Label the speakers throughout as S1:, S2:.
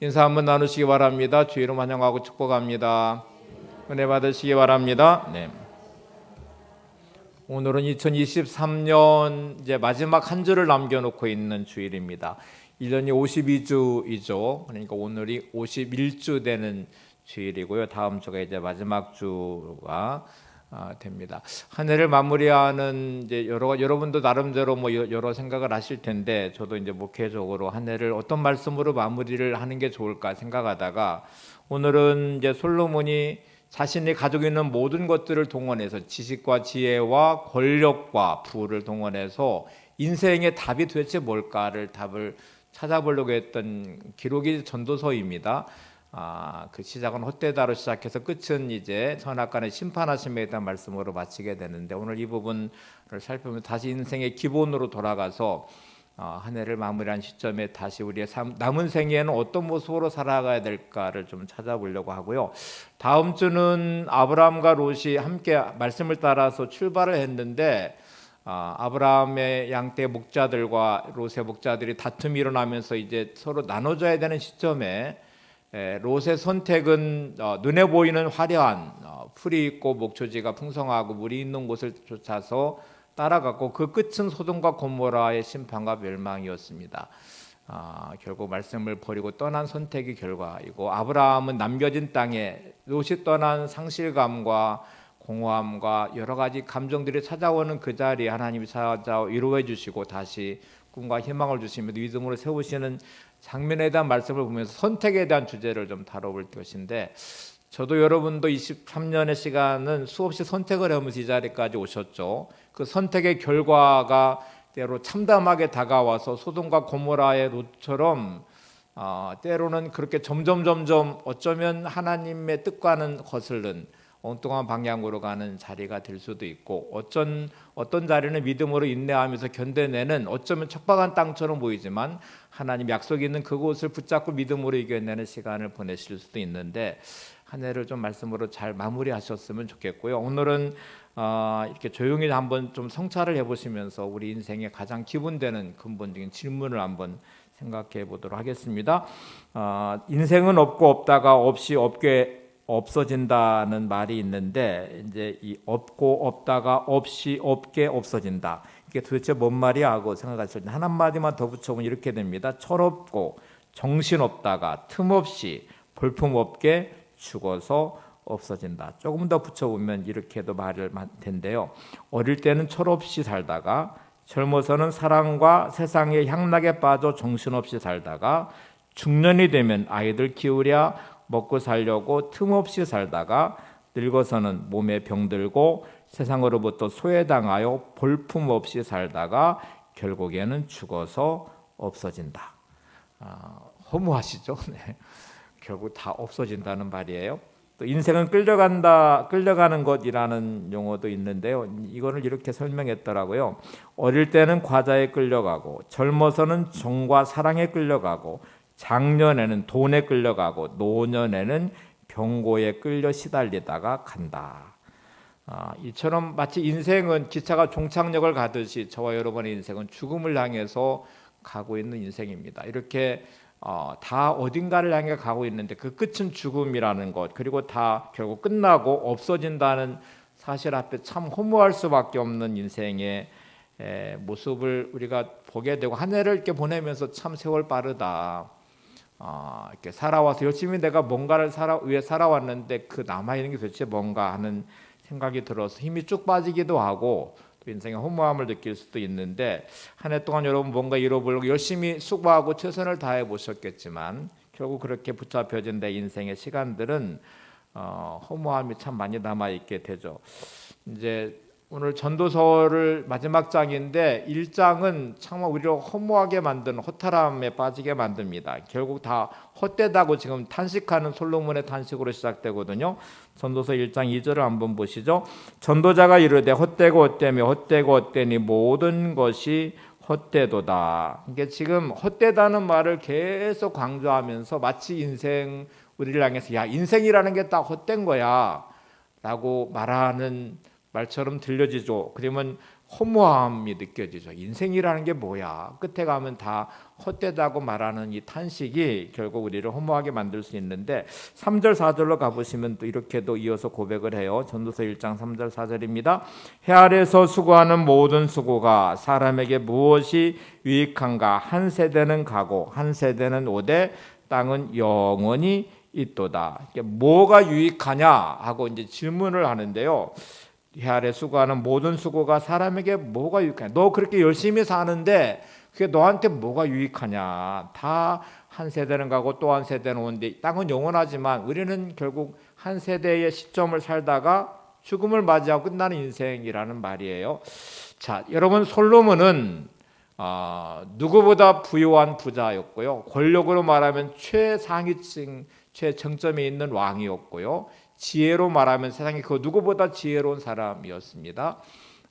S1: 인사 한번 나누시기 바랍니다. 주의 이름 환영하고 축복합니다. 은혜 받으시기 바랍니다. 네. 오늘은 2023년 이제 마지막 한 주를 남겨놓고 있는 주일입니다. 1년이 52주이죠. 그러니까 오늘이 51주 되는 주일이고요. 다음 주가 이제 마지막 주가 됩니다. 한 해를 마무리하는 이제 여러분도 나름대로 뭐 여러 생각을 하실 텐데, 저도 이제 목회적으로 한 해를 어떤 말씀으로 마무리를 하는 게 좋을까 생각하다가, 오늘은 이제 솔로몬이 자신이 가지고 있는 모든 것들을 동원해서 지식과 지혜와 권력과 부를 동원해서 인생의 답이 도대체 뭘까를 답을 찾아보려고 했던 기록이 전도서입니다. 그 시작은 헛되다로 시작해서 끝은 이제 선악간의 심판하심에 대한 말씀으로 마치게 되는데, 오늘 이 부분을 살펴보면 다시 인생의 기본으로 돌아가서 한 해를 마무리한 시점에 다시 우리의 남은 생에는 어떤 모습으로 살아가야 될까를 좀 찾아보려고 하고요. 다음 주는 아브라함과 롯이 함께 말씀을 따라서 출발을 했는데, 아브라함의 양떼 목자들과 롯의 목자들이 다툼이 일어나면서 이제 서로 나눠줘야 되는 시점에 롯의 선택은 눈에 보이는 화려한 풀이 있고 목초지가 풍성하고 물이 있는 곳을 쫓아서 따라갔고, 그 끝은 소돔과 고모라의 심판과 멸망이었습니다. 결국 말씀을 버리고 떠난 선택의 결과이고, 아브라함은 남겨진 땅에 롯이 떠난 상실감과 공허함과 여러 가지 감정들이 찾아오는 그 자리에 하나님이 찾아와 위로해 주시고 다시 꿈과 희망을 주시며 믿음으로 세우시는 장면에 대한 말씀을 보면서 선택에 대한 주제를 좀 다뤄볼 것인데, 저도 여러분도 23년의 시간은 수없이 선택을 하면서 이 자리까지 오셨죠. 그 선택의 결과가 때로 참담하게 다가와서 소돔과 고모라의 롯처럼 때로는 그렇게 점점 어쩌면 하나님의 뜻과는 거슬른 엉뚱한 방향으로 가는 자리가 될 수도 있고, 어떤 자리는 믿음으로 인내하면서 견뎌내는 어쩌면 척박한 땅처럼 보이지만 하나님 약속이 있는 그곳을 붙잡고 믿음으로 이겨내는 시간을 보내실 수도 있는데, 한 해를 좀 말씀으로 잘 마무리하셨으면 좋겠고요. 오늘은 이렇게 조용히 한번 좀 성찰을 해보시면서 우리 인생의 가장 기본되는 근본적인 질문을 한번 생각해 보도록 하겠습니다. 인생은 없고 없다가 없이 없어진다는 말이 있는데, 이제 이 없고 없다가 없이 없게 없어진다, 이게 도대체 뭔 말이야 하고 생각하실 때 한 한마디만 더 붙여보면 이렇게 됩니다. 철없고 정신없다가 틈없이 볼품없게 죽어서 없어진다. 조금 더 붙여보면 이렇게도 말을 텐데요. 어릴 때는 철없이 살다가, 젊어서는 사랑과 세상의 향락에 빠져 정신없이 살다가, 중년이 되면 아이들 키우랴 먹고 살려고 틈없이 살다가, 늙어서는 몸에 병들고 세상으로부터 소외당하여 볼품없이 살다가 결국에는 죽어서 없어진다. 허무하시죠? 네. 결국 다 없어진다는 말이에요. 또 인생은 끌려가는 것이라는 용어도 있는데요. 이거를 이렇게 설명했더라고요. 어릴 때는 과자에 끌려가고, 젊어서는 정과 사랑에 끌려가고, 장년에는 돈에 끌려가고, 노년에는 병고에 끌려 시달리다가 간다. 이처럼 마치 인생은 기차가 종착역을 가듯이 저와 여러분의 인생은 죽음을 향해서 가고 있는 인생입니다. 이렇게 다 어딘가를 향해 가고 있는데 그 끝은 죽음이라는 것, 그리고 다 결국 끝나고 없어진다는 사실 앞에 참 허무할 수밖에 없는 인생의 모습을 우리가 보게 되고, 한 해를 이렇게 보내면서 참 세월 빠르다, 이렇게 살아와서 열심히 내가 뭔가를 위해 살아왔는데 그 남아있는 게 도대체 뭔가 하는 생각이 들어서 힘이 쭉 빠지기도 하고, 인생의 허무함을 느낄 수도 있는데, 한 해 동안 여러분 뭔가 이뤄보려고 열심히 수고하고 최선을 다해 보셨겠지만 결국 그렇게 붙잡혀진 내 인생의 시간들은 허무함이 참 많이 남아있게 되죠. 이제 오늘 전도서를 마지막 장인데 1장은 정말 우리를 허무하게 만드는, 허탈함에 빠지게 만듭니다. 결국 다 헛되다고 지금 탄식하는 솔로몬의 탄식으로 시작되거든요. 전도서 1장 2절을 한번 보시죠. 전도자가 이르되 헛되고 헛되며 헛되고 헛되니 모든 것이 헛되도다. 이게 지금 헛되다는 말을 계속 강조하면서 마치 인생, 우리를 향해서 야, 인생이라는 게 딱 헛된 거야 라고 말하는 말처럼 들려지죠. 그러면 허무함이 느껴지죠. 인생이라는 게 뭐야? 끝에 가면 다 헛되다고 말하는 이 탄식이 결국 우리를 허무하게 만들 수 있는데 3절 4절로 가보시면 또 이렇게도 이어서 고백을 해요. 전도서 1장 3절 4절입니다. 해 아래서 수고하는 모든 수고가 사람에게 무엇이 유익한가? 한 세대는 가고 한 세대는 오되 땅은 영원히 있도다. 뭐가 유익하냐 하고 이제 질문을 하는데요. 해 아래 수고하는 모든 수고가 사람에게 뭐가 유익하냐? 너 그렇게 열심히 사는데 그게 너한테 뭐가 유익하냐? 다 한 세대는 가고 또 한 세대는 오는데 땅은 영원하지만 우리는 결국 한 세대의 시점을 살다가 죽음을 맞이하고 끝나는 인생이라는 말이에요. 자, 여러분 솔로몬은 누구보다 부유한 부자였고요. 권력으로 말하면 최상위층, 최정점에 있는 왕이었고요. 지혜로 말하면 세상에 그 누구보다 지혜로운 사람이었습니다.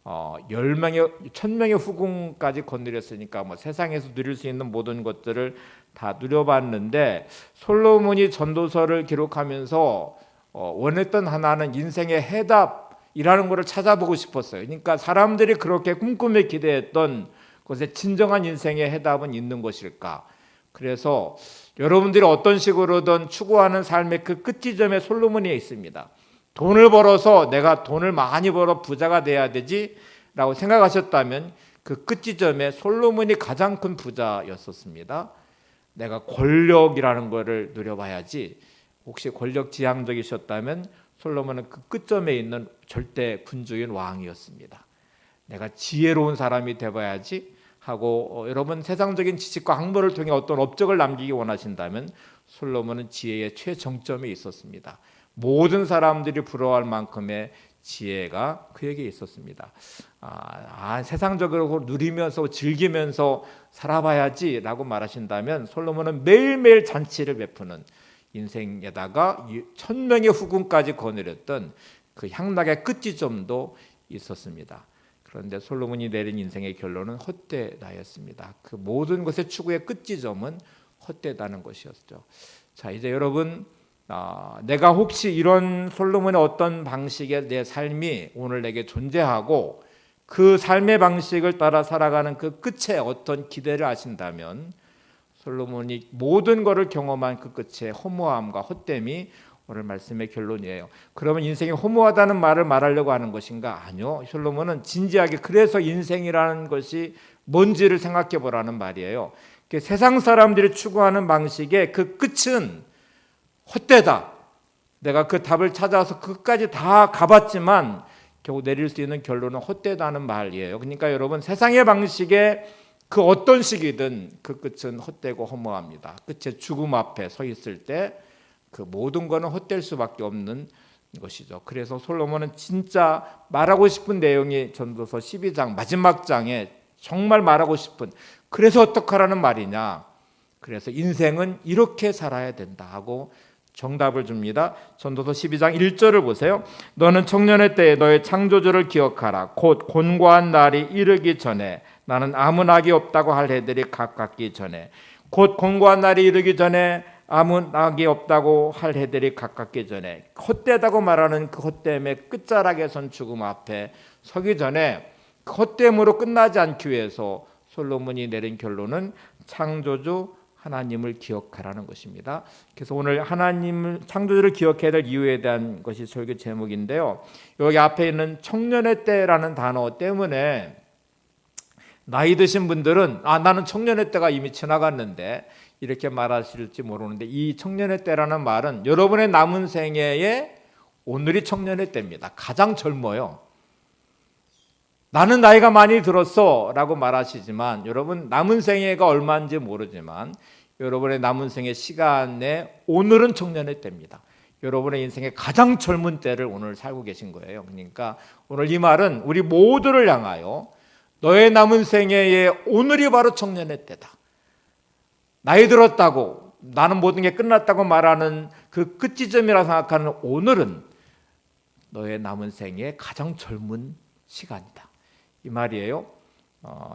S1: 10명의 1000명의 후궁까지 거느렸으니까 뭐 세상에서 누릴 수 있는 모든 것들을 다 누려봤는데 솔로몬이 전도서를 기록하면서 원했던 하나는 인생의 해답이라는 것을 찾아보고 싶었어요. 그러니까 사람들이 그렇게 꿈꾸며 기대했던 것에 진정한 인생의 해답은 있는 것일까? 그래서 여러분들이 어떤 식으로든 추구하는 삶의 그 끝지점에 솔로몬이 있습니다. 돈을 벌어서 내가 돈을 많이 벌어 부자가 돼야 되지 라고 생각하셨다면 그 끝지점에 솔로몬이 가장 큰 부자였었습니다. 내가 권력이라는 것을 누려봐야지. 혹시 권력 지향적이셨다면 솔로몬은 그 끝점에 있는 절대 군주인 왕이었습니다. 내가 지혜로운 사람이 되어야지 하고 여러분 세상적인 지식과 학문을 통해 어떤 업적을 남기기 원하신다면 솔로몬은 지혜의 최정점에 있었습니다. 모든 사람들이 부러워할 만큼의 지혜가 그에게 있었습니다. 세상적으로 누리면서 즐기면서 살아봐야지라고 말하신다면 솔로몬은 매일매일 잔치를 베푸는 인생에다가 1000명의 후궁까지 거느렸던 그 향락의 끝지점도 있었습니다. 그런데 솔로몬이 내린 인생의 결론은 헛되다였습니다. 그 모든 것의 추구의 끝지점은 헛되다는 것이었죠. 자, 이제 여러분 내가 혹시 이런 솔로몬의 어떤 방식의 내 삶이 오늘 내게 존재하고 그 삶의 방식을 따라 살아가는 그 끝에 어떤 기대를 하신다면 솔로몬이 모든 것을 경험한 그 끝에 허무함과 헛됨이 오늘 말씀의 결론이에요. 그러면 인생이 허무하다는 말을 말하려고 하는 것인가? 아니요. 솔로몬은 진지하게 그래서 인생이라는 것이 뭔지를 생각해 보라는 말이에요. 세상 사람들이 추구하는 방식의 그 끝은 헛되다. 내가 그 답을 찾아서 끝까지 다 가봤지만 결국 내릴 수 있는 결론은 헛되다는 말이에요. 그러니까 여러분 세상의 방식의 그 어떤 식이든 그 끝은 헛되고 허무합니다. 끝에 죽음 앞에 서 있을 때 그 모든 것은 헛될 수밖에 없는 것이죠. 그래서 솔로몬은 진짜 말하고 싶은 내용이 전도서 12장 마지막 장에 정말 말하고 싶은 그래서 어떡하라는 말이냐. 그래서 인생은 이렇게 살아야 된다 하고 정답을 줍니다. 전도서 12장 1절을 보세요. 너는 청년의 때에 너의 창조주를 기억하라. 곧 곤고한 날이 이르기 전에 나는 아무 낙이 없다고 할 해들이 가깝기 전에 곧 곤고한 날이 이르기 전에 아무 낙이 없다고 할 해들이 가깝기 전에 헛되다고 말하는 그 헛됨의 끝자락에 선 죽음 앞에 서기 전에 그 헛됨으로 끝나지 않기 위해서 솔로몬이 내린 결론은 창조주 하나님을 기억하라는 것입니다. 그래서 오늘 하나님을 창조주를 기억해야 될 이유에 대한 것이 설교 제목인데요. 여기 앞에 있는 청년의 때라는 단어 때문에 나이 드신 분들은 나는 청년의 때가 이미 지나갔는데 이렇게 말하실지 모르는데 이 청년의 때라는 말은 여러분의 남은 생애에 오늘이 청년의 때입니다. 가장 젊어요. 나는 나이가 많이 들었어 라고 말하시지만 여러분 남은 생애가 얼마인지 모르지만 여러분의 남은 생애 시간에 오늘은 청년의 때입니다. 여러분의 인생의 가장 젊은 때를 오늘 살고 계신 거예요. 그러니까 오늘 이 말은 우리 모두를 향하여 너의 남은 생애에 오늘이 바로 청년의 때다. 나이 들었다고 나는 모든 게 끝났다고 말하는 그 끝지점이라 생각하는 오늘은 너의 남은 생애의 가장 젊은 시간이다. 이 말이에요.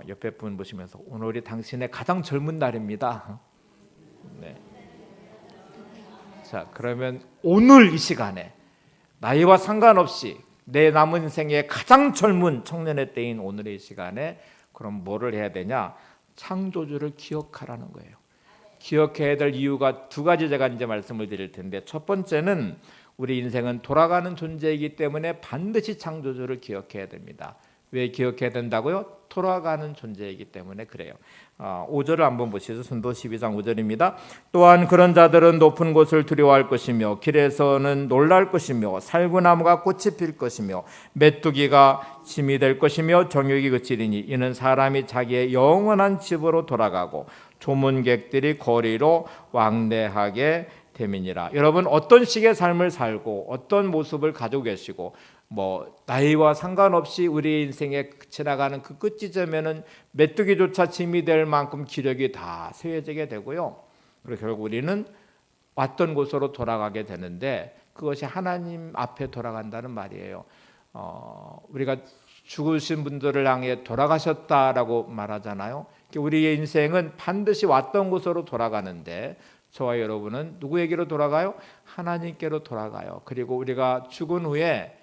S1: 옆에 분 보시면서 오늘이 당신의 가장 젊은 날입니다. 네. 자, 그러면 오늘 이 시간에 나이와 상관없이 내 남은 인생의 가장 젊은 청년의 때인 오늘의 시간에 그럼 뭐를 해야 되냐? 창조주를 기억하라는 거예요. 기억해야 될 이유가 두 가지 제가 이제 말씀을 드릴 텐데, 첫 번째는 우리 인생은 돌아가는 존재이기 때문에 반드시 창조주를 기억해야 됩니다. 왜 기억해야 된다고요? 돌아가는 존재이기 때문에 그래요. 5절을 한번 보시죠. 선도 12장 5절입니다. 또한 그런 자들은 높은 곳을 두려워할 것이며 길에서는 놀랄 것이며 살구나무가 꽃이 필 것이며 메뚜기가 짐이 될 것이며 정욕이 그치리니 이는 사람이 자기의 영원한 집으로 돌아가고 조문객들이 거리로 왕래하게 됨이니라. 여러분, 어떤 식의 삶을 살고 어떤 모습을 가지고 계시고 나이와 상관없이 우리 인생에 지나가는 그 끝 지점에는 메뚜기조차 짐이 될 만큼 기력이 다 쇠해지게 되고요. 그리고 결국 우리는 왔던 곳으로 돌아가게 되는데, 그것이 하나님 앞에 돌아간다는 말이에요. 우리가 죽으신 분들을 향해 돌아가셨다라고 말하잖아요. 우리의 인생은 반드시 왔던 곳으로 돌아가는데, 저와 여러분은 누구에게로 돌아가요? 하나님께로 돌아가요. 그리고 우리가 죽은 후에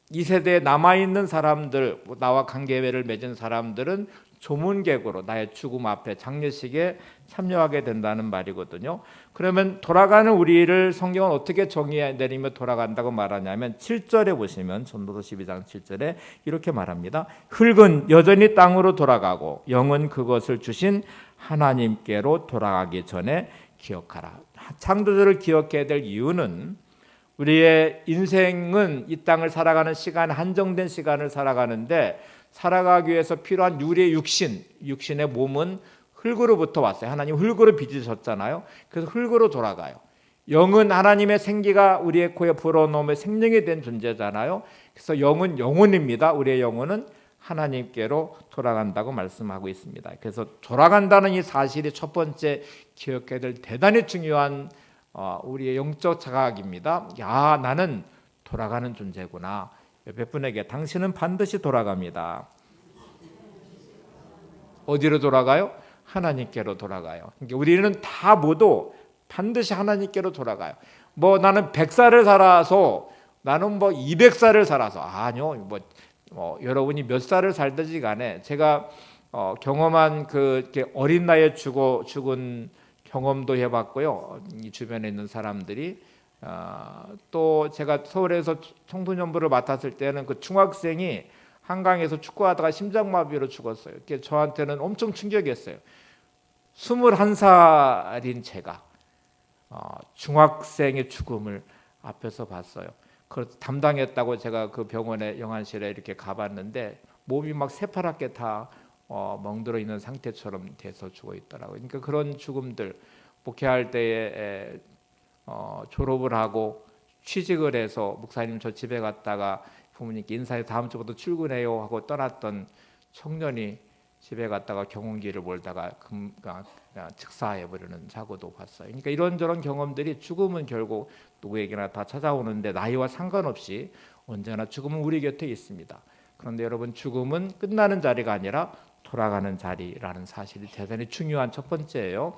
S1: 이 세대에 남아있는 사람들, 나와 관계를 맺은 사람들은 조문객으로 나의 죽음 앞에 장례식에 참여하게 된다는 말이거든요. 그러면 돌아가는 우리를 성경은 어떻게 정의해 내리며 돌아간다고 말하냐면 7절에 보시면 전도서 12장 7절에 이렇게 말합니다. 흙은 여전히 땅으로 돌아가고 영은 그것을 주신 하나님께로 돌아가기 전에 기억하라. 창조주를 기억해야 될 이유는 우리의 인생은 이 땅을 살아가는 시간, 한정된 시간을 살아가는데, 살아가기 위해서 필요한 우리의 육신의 몸은 흙으로부터 왔어요. 하나님 흙으로 빚으셨잖아요. 그래서 흙으로 돌아가요. 영은 하나님의 생기가 우리의 코에 불어넣으며 생명이 된 존재잖아요. 그래서 영은 영혼입니다. 우리의 영혼은 하나님께로 돌아간다고 말씀하고 있습니다. 그래서 돌아간다는 이 사실이 첫 번째 기억해야 될 대단히 중요한 우리의 영적 자각입니다. 나는 돌아가는 존재구나. 옆에 분에게 당신은 반드시 돌아갑니다. 어디로 돌아가요? 하나님께로 돌아가요. 그러니까 우리는 다 모두 반드시 하나님께로 돌아가요. 나는 100살을 살아서, 나는 200살을 살아서, 아니요. 여러분이 몇 살을 살든지 간에 제가 경험한 이렇게 어린 나이에 죽은 경험도 해봤고요. 이 주변에 있는 사람들이 또 제가 서울에서 청소년부를 맡았을 때는 그 중학생이 한강에서 축구하다가 심장마비로 죽었어요. 그게 저한테는 엄청 충격이었어요. 21살인 제가 중학생의 죽음을 앞에서 봤어요. 그걸 담당했다고 제가 그 병원의 영안실에 이렇게 가봤는데 몸이 막 새파랗게 다 멍들어 있는 상태처럼 돼서 죽어 있더라고요. 그러니까 그런 죽음들, 목회할 때에 졸업을 하고 취직을 해서 목사님 저 집에 갔다가 부모님께 인사해 다음 주부터 출근해요 하고 떠났던 청년이 집에 갔다가 경운기를 몰다가 즉사해버리는 사고도 봤어요. 그러니까 이런저런 경험들이, 죽음은 결국 누구에게나 다 찾아오는데 나이와 상관없이 언제나 죽음은 우리 곁에 있습니다. 그런데 여러분, 죽음은 끝나는 자리가 아니라 돌아가는 자리라는 사실이 대단히 중요한 첫 번째예요.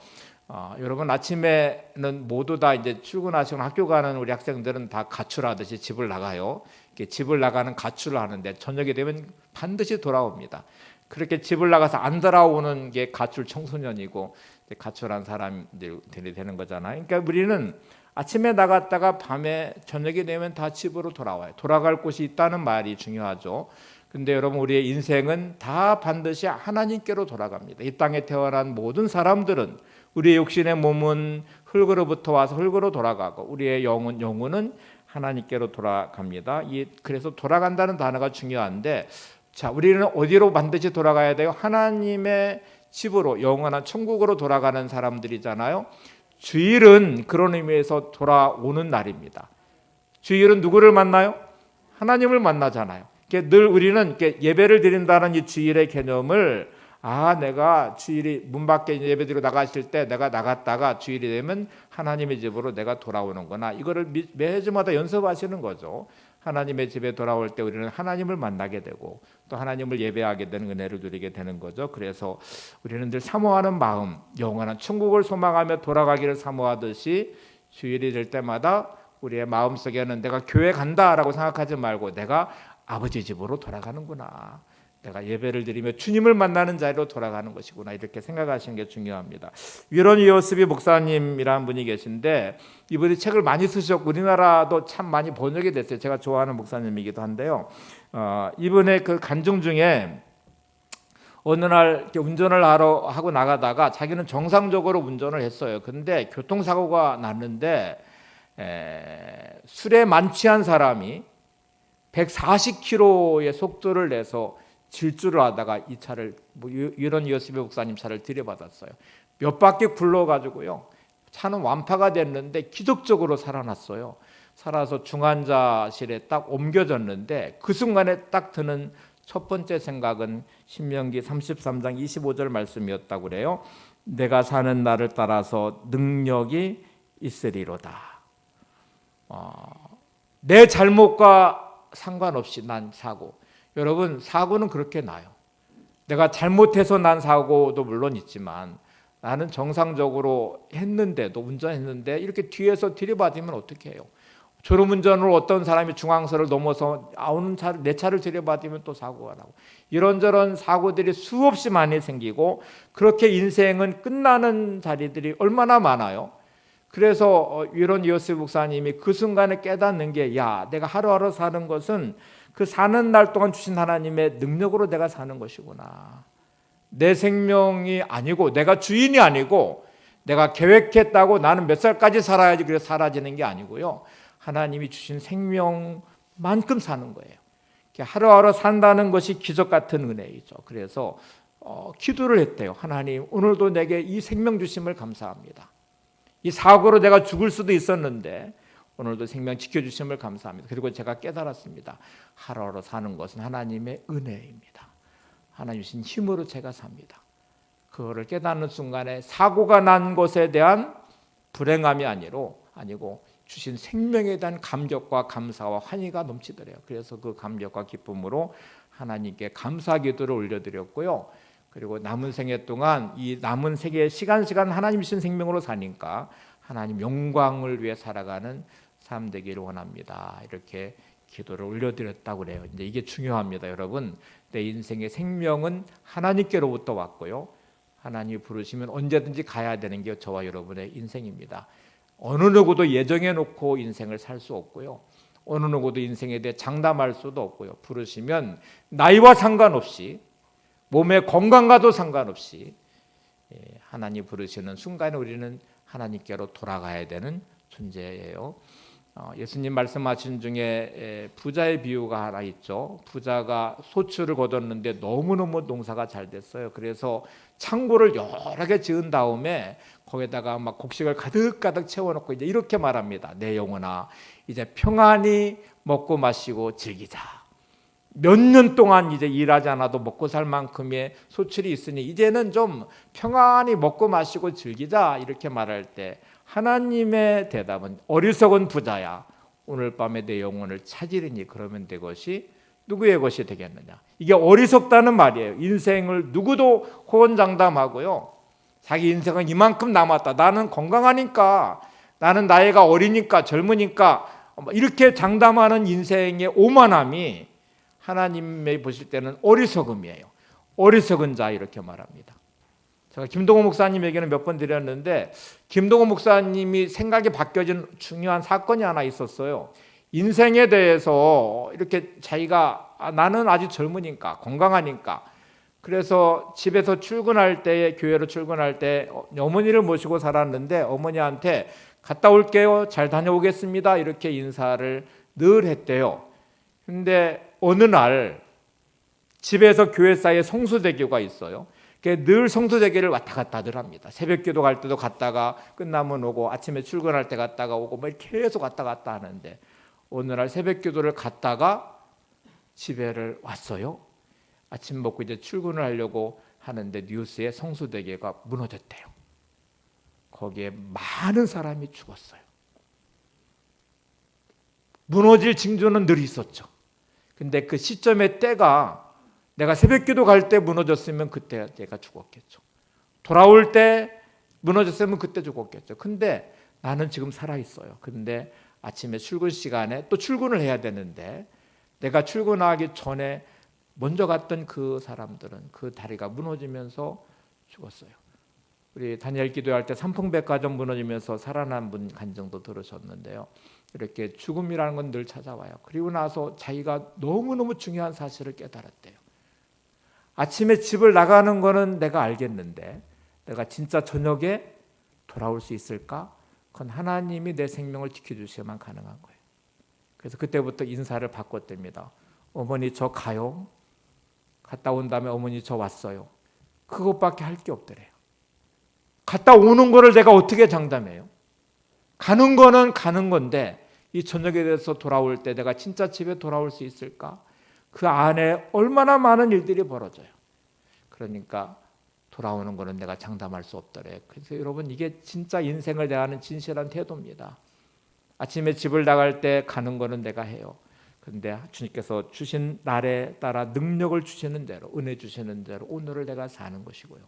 S1: 여러분, 아침에는 모두 다 이제 출근하시고 학교 가는 우리 학생들은 다 가출하듯이 집을 나가요. 집을 나가는 가출을 하는데 저녁이 되면 반드시 돌아옵니다. 그렇게 집을 나가서 안 돌아오는 게 가출 청소년이고 가출한 사람들이 되는 거잖아요. 그러니까 우리는 아침에 나갔다가 밤에 저녁이 되면 다 집으로 돌아와요. 돌아갈 곳이 있다는 말이 중요하죠. 근데 여러분, 우리의 인생은 다 반드시 하나님께로 돌아갑니다. 이 땅에 태어난 모든 사람들은 우리의 육신의 몸은 흙으로부터 와서 흙으로 돌아가고 우리의 영혼은 하나님께로 돌아갑니다. 그래서 돌아간다는 단어가 중요한데, 자, 우리는 어디로 반드시 돌아가야 돼요? 하나님의 집으로, 영원한 천국으로 돌아가는 사람들이잖아요. 주일은 그런 의미에서 돌아오는 날입니다. 주일은 누구를 만나요? 하나님을 만나잖아요. 늘 우리는 예배를 드린다는 이 주일의 개념을, 내가 주일이 문 밖에 예배드리고 나가실 때 내가 나갔다가 주일이 되면 하나님의 집으로 내가 돌아오는구나. 이거를 매주마다 연습하시는 거죠. 하나님의 집에 돌아올 때 우리는 하나님을 만나게 되고 또 하나님을 예배하게 되는 은혜를 누리게 되는 거죠. 그래서 우리는 늘 사모하는 마음, 영원한 천국을 소망하며 돌아가기를 사모하듯이 주일이 될 때마다 우리의 마음속에는 내가 교회 간다라고 생각하지 말고 내가 아버지 집으로 돌아가는구나, 내가 예배를 드리며 주님을 만나는 자리로 돌아가는 것이구나, 이렇게 생각하시는 게 중요합니다. 위론 이어스비 목사님이라는 분이 계신데 이분이 책을 많이 쓰셨고 우리나라도 참 많이 번역이 됐어요. 제가 좋아하는 목사님이기도 한데요. 이분의 그 간증 중에 어느 날 이렇게 운전을 하고 나가다가 자기는 정상적으로 운전을 했어요. 근데 교통사고가 났는데 술에 만취한 사람이 140km의 속도를 내서 질주를 하다가 이 차를 이런 이어스비 목사님 차를 들여받았어요. 몇 바퀴 굴러가지고요, 차는 완파가 됐는데 기적적으로 살아났어요. 살아서 중환자실에 딱 옮겨졌는데 그 순간에 딱 드는 첫 번째 생각은 신명기 33장 25절 말씀이었다고 그래요. 내가 사는 날을 따라서 능력이 있으리로다. 내 잘못과 상관없이 난 사고, 여러분 사고는 그렇게 나요. 내가 잘못해서 난 사고도 물론 있지만 나는 정상적으로 했는데도, 운전했는데 이렇게 뒤에서 들이받으면 어떻게 해요? 졸음운전으로 어떤 사람이 중앙선을 넘어서 내 차를 들이받으면 또 사고가 나고, 이런저런 사고들이 수없이 많이 생기고 그렇게 인생은 끝나는 자리들이 얼마나 많아요. 그래서 위론 이어스 목사님이 그 순간에 깨닫는 게, 야, 내가 하루하루 사는 것은 그 사는 날 동안 주신 하나님의 능력으로 내가 사는 것이구나. 내 생명이 아니고, 내가 주인이 아니고, 내가 계획했다고 나는 몇 살까지 살아야지 그래서 사라지는 게 아니고요, 하나님이 주신 생명만큼 사는 거예요. 하루하루 산다는 것이 기적 같은 은혜이죠. 그래서 기도를 했대요. 하나님, 오늘도 내게 이 생명 주심을 감사합니다. 이 사고로 내가 죽을 수도 있었는데 오늘도 생명 지켜주심을 감사합니다. 그리고 제가 깨달았습니다. 하루하루 사는 것은 하나님의 은혜입니다. 하나님 주신 힘으로 제가 삽니다. 그거를 깨닫는 순간에 사고가 난 것에 대한 불행함이 아니고 주신 생명에 대한 감격과 감사와 환희가 넘치더래요. 그래서 그 감격과 기쁨으로 하나님께 감사 기도를 올려드렸고요. 그리고 남은 생애 동안 이 남은 세계의 시간 하나님 주신 생명으로 사니까 하나님 영광을 위해 살아가는 삶 되기를 원합니다. 이렇게 기도를 올려드렸다고 그래요. 이제 이게 중요합니다, 여러분. 내 인생의 생명은 하나님께로부터 왔고요, 하나님이 부르시면 언제든지 가야 되는 게 저와 여러분의 인생입니다. 어느 누구도 예정해 놓고 인생을 살 수 없고요, 어느 누구도 인생에 대해 장담할 수도 없고요. 부르시면 나이와 상관없이, 몸의 건강과도 상관없이 하나님 부르시는 순간에 우리는 하나님께로 돌아가야 되는 존재예요. 예수님 말씀하신 중에 부자의 비유가 하나 있죠. 부자가 소출을 거뒀는데 너무너무 농사가 잘 됐어요. 그래서 창고를 여러 개 지은 다음에 거기다가 막 곡식을 가득가득 채워놓고 이제 이렇게 말합니다. 내 영혼아, 이제 평안히 먹고 마시고 즐기자. 몇 년 동안 이제 일하지 않아도 먹고 살 만큼의 소출이 있으니 이제는 좀 평안히 먹고 마시고 즐기자, 이렇게 말할 때 하나님의 대답은, 어리석은 부자야, 오늘 밤에 내 영혼을 찾으리니 그러면 내 것이 누구의 것이 되겠느냐. 이게 어리석다는 말이에요. 인생을 누구도 호언장담하고요, 자기 인생은 이만큼 남았다, 나는 건강하니까, 나는 나이가 어리니까 젊으니까, 이렇게 장담하는 인생의 오만함이 하나님이 보실 때는 어리석음이에요. 어리석은 자, 이렇게 말합니다. 제가 김동호 목사님에게는 몇 번 드렸는데 김동호 목사님이 생각이 바뀌어진 중요한 사건이 하나 있었어요. 인생에 대해서 이렇게 자기가 나는 아직 젊으니까, 건강하니까, 그래서 집에서 출근할 때, 교회로 출근할 때 어머니를 모시고 살았는데 어머니한테 갔다 올게요, 잘 다녀오겠습니다, 이렇게 인사를 늘 했대요. 근데 어느 날 집에서 교회 사이에 성수대교가 있어요. 늘 성수대교를 왔다 갔다 늘 합니다. 새벽기도 갈 때도 갔다가 끝나면 오고, 아침에 출근할 때 갔다가 오고, 뭐 이렇게 계속 왔다 갔다 하는데 어느 날 새벽기도를 갔다가 집에를 왔어요. 아침 먹고 이제 출근을 하려고 하는데 뉴스에 성수대교가 무너졌대요. 거기에 많은 사람이 죽었어요. 무너질 징조는 늘 있었죠. 근데 그 시점의 때가, 내가 새벽기도 갈 때 무너졌으면 그때 내가 죽었겠죠. 돌아올 때 무너졌으면 그때 죽었겠죠. 근데 나는 지금 살아있어요. 근데 아침에 출근 시간에 또 출근을 해야 되는데 내가 출근하기 전에 먼저 갔던 그 사람들은 그 다리가 무너지면서 죽었어요. 우리 다니엘 기도할 때 삼풍백화점 무너지면서 살아난 분 간증도 들으셨는데요. 이렇게 죽음이라는 건 늘 찾아와요. 그리고 나서 자기가 너무너무 중요한 사실을 깨달았대요. 아침에 집을 나가는 거는 내가 알겠는데 내가 진짜 저녁에 돌아올 수 있을까? 그건 하나님이 내 생명을 지켜주셔야만 가능한 거예요. 그래서 그때부터 인사를 바꿨답니다. 어머니 저 가요. 갔다 온 다음에 어머니 저 왔어요. 그것밖에 할 게 없더래요. 갔다 오는 거를 내가 어떻게 장담해요? 가는 거는 가는 건데 이 저녁에 대해서 돌아올 때 내가 진짜 집에 돌아올 수 있을까? 그 안에 얼마나 많은 일들이 벌어져요. 그러니까 돌아오는 거는 내가 장담할 수 없더래. 그래서 여러분 이게 진짜 인생을 대하는 진실한 태도입니다. 아침에 집을 나갈 때 가는 거는 내가 해요. 그런데 주님께서 주신 날에 따라 능력을 주시는 대로 은혜 주시는 대로 오늘을 내가 사는 것이고요.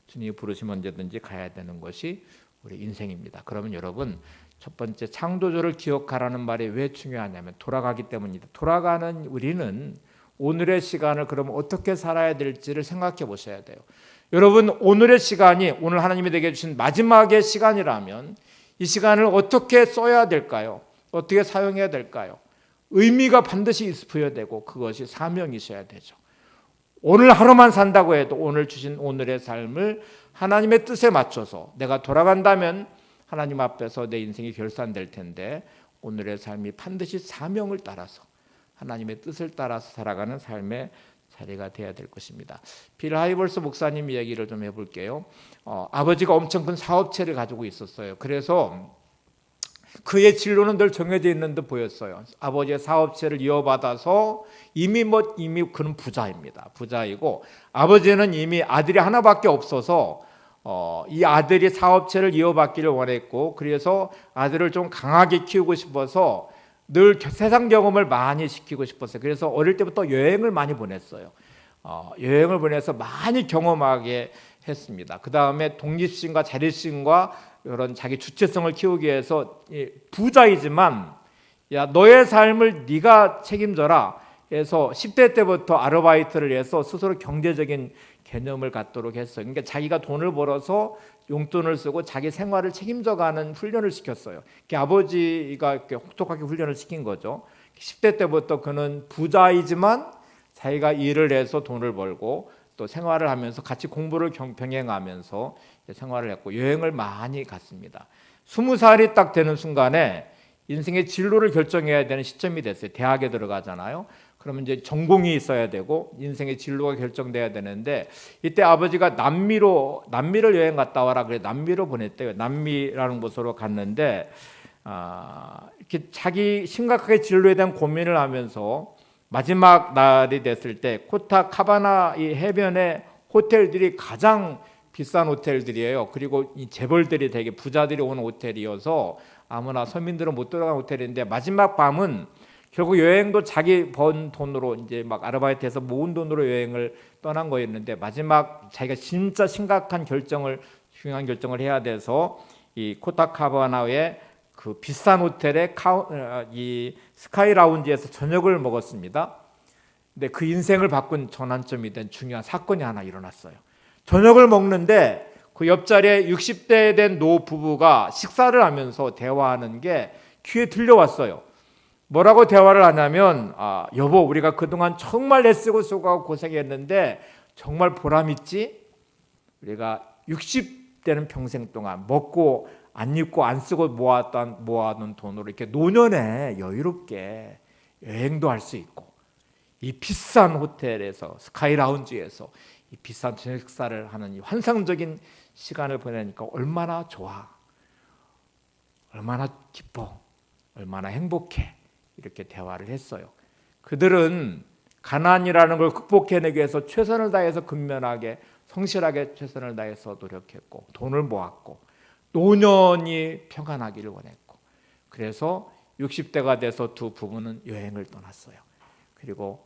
S1: 주님이 부르시면 언제든지 가야 되는 것이 우리 인생입니다. 그러면 여러분 첫 번째 창조주를 기억하라는 말이 왜 중요하냐면 돌아가기 때문입니다. 돌아가는 우리는 오늘의 시간을 그러면 어떻게 살아야 될지를 생각해 보셔야 돼요. 여러분 오늘의 시간이 오늘 하나님이 되게 주신 마지막의 시간이라면 이 시간을 어떻게 써야 될까요? 어떻게 사용해야 될까요? 의미가 반드시 있어야 되고 그것이 사명이셔야 되죠. 오늘 하루만 산다고 해도 오늘 주신 오늘의 삶을 하나님의 뜻에 맞춰서 내가 돌아간다면 하나님 앞에서 내 인생이 결산될 텐데 오늘의 삶이 반드시 사명을 따라서 하나님의 뜻을 따라서 살아가는 삶의 자리가 되어야 될 것입니다. 빌 하이벌스 목사님 이야기를 좀 해볼게요. 아버지가 엄청 큰 사업체를 가지고 있었어요. 그래서 그의 진로는 늘 정해져 있는 듯 보였어요. 아버지의 사업체를 이어받아서 이미 그는 부자입니다. 부자이고 아버지는 이미 아들이 하나밖에 없어서 이 아들이 사업체를 이어받기를 원했고 그래서 아들을 좀 강하게 키우고 싶어서 늘 세상 경험을 많이 시키고 싶었어요. 그래서 어릴 때부터 여행을 많이 보냈어요. 여행을 보내서 많이 경험하게 했습니다. 그 다음에 독립심과 자립심과 이런 자기 주체성을 키우기 위해서 부자이지만 야 너의 삶을 네가 책임져라 해서 10대 때부터 아르바이트를 해서 스스로 경제적인 개념을 갖도록 했어요. 그러니까 자기가 돈을 벌어서 용돈을 쓰고 자기 생활을 책임져가는 훈련을 시켰어요. 아버지가 이렇게 혹독하게 훈련을 시킨 거죠. 10대 때부터 그는 부자이지만 자기가 일을 해서 돈을 벌고 또 생활을 하면서 같이 공부를 병행하면서 생활을 했고 여행을 많이 갔습니다. 20살이 딱 되는 순간에 인생의 진로를 결정해야 되는 시점이 됐어요. 대학에 들어가잖아요. 그러면 이제 전공이 있어야 되고 인생의 진로가 결정돼야 되는데 이때 아버지가 남미를 여행 갔다 와라 그래 남미로 보냈대요. 남미라는 곳으로 갔는데 이렇게 자기 심각하게 진로에 대한 고민을 하면서 마지막 날이 됐을 때 코타카바나 이 해변의 호텔들이 가장 비싼 호텔들이에요. 그리고 이 재벌들이 되게 부자들이 오는 호텔이어서 아무나 서민들은 못 들어가는 호텔인데 마지막 밤은 결국 여행도 자기 번 돈으로 이제 막 아르바이트해서 모은 돈으로 여행을 떠난 거였는데 마지막 자기가 진짜 심각한 중요한 결정을 해야 돼서 이 코타카바나의 그 비싼 호텔의 이 스카이 라운지에서 저녁을 먹었습니다. 근데 그 인생을 바꾼 전환점이 된 중요한 사건이 하나 일어났어요. 저녁을 먹는데 그 옆자리에 60대 된 노 부부가 식사를 하면서 대화하는 게 귀에 들려왔어요. 뭐라고 대화를 하냐면 여보 우리가 그동안 정말 애쓰고 수고하고 고생했는데 정말 보람있지? 우리가 60대는 평생 동안 먹고 안 입고 안 쓰고 모아둔 돈으로 이렇게 노년에 여유롭게 여행도 할 수 있고 이 비싼 호텔에서 스카이 라운지에서 이 비싼 저녁 식사를 하는 이 환상적인 시간을 보내니까 얼마나 좋아, 얼마나 기뻐, 얼마나 행복해 이렇게 대화를 했어요. 그들은 가난이라는 걸 극복해내기 위해서 최선을 다해서 근면하게 성실하게 최선을 다해서 노력했고 돈을 모았고 노년이 평안하기를 원했고 그래서 60대가 돼서 두 부부는 여행을 떠났어요. 그리고